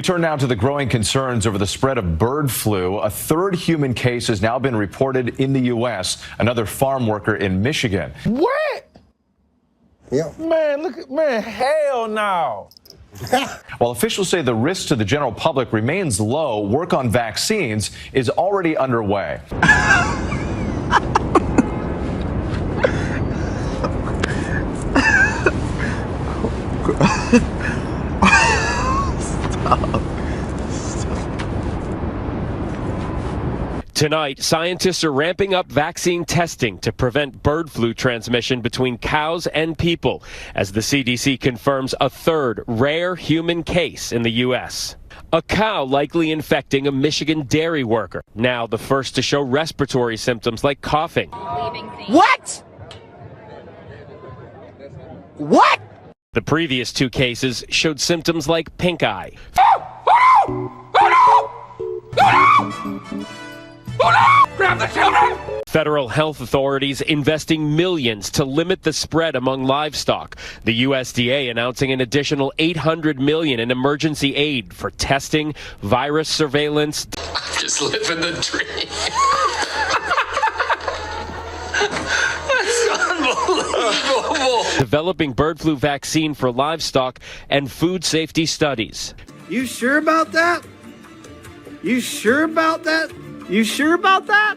We turn now to the growing concerns over the spread of bird flu. A third human case has now been reported in the U.S. Another farm worker in Michigan. What? Yeah. Man, hell no. While officials say the risk to the general public remains low, work on vaccines is already underway. Tonight, scientists are ramping up vaccine testing to prevent bird flu transmission between cows and people, as the CDC confirms a third rare human case in the U.S. A cow likely infecting a Michigan dairy worker, now the first to show respiratory symptoms like coughing. What? What? The previous two cases showed symptoms like pink eye. Grab the children! Federal health authorities investing millions to limit the spread among livestock. The USDA announcing an additional $800 million in emergency aid for testing, virus surveillance. Just living the dream. That's unbelievable. Developing bird flu vaccine for livestock and food safety studies. You sure about that? You sure about that? You sure about that?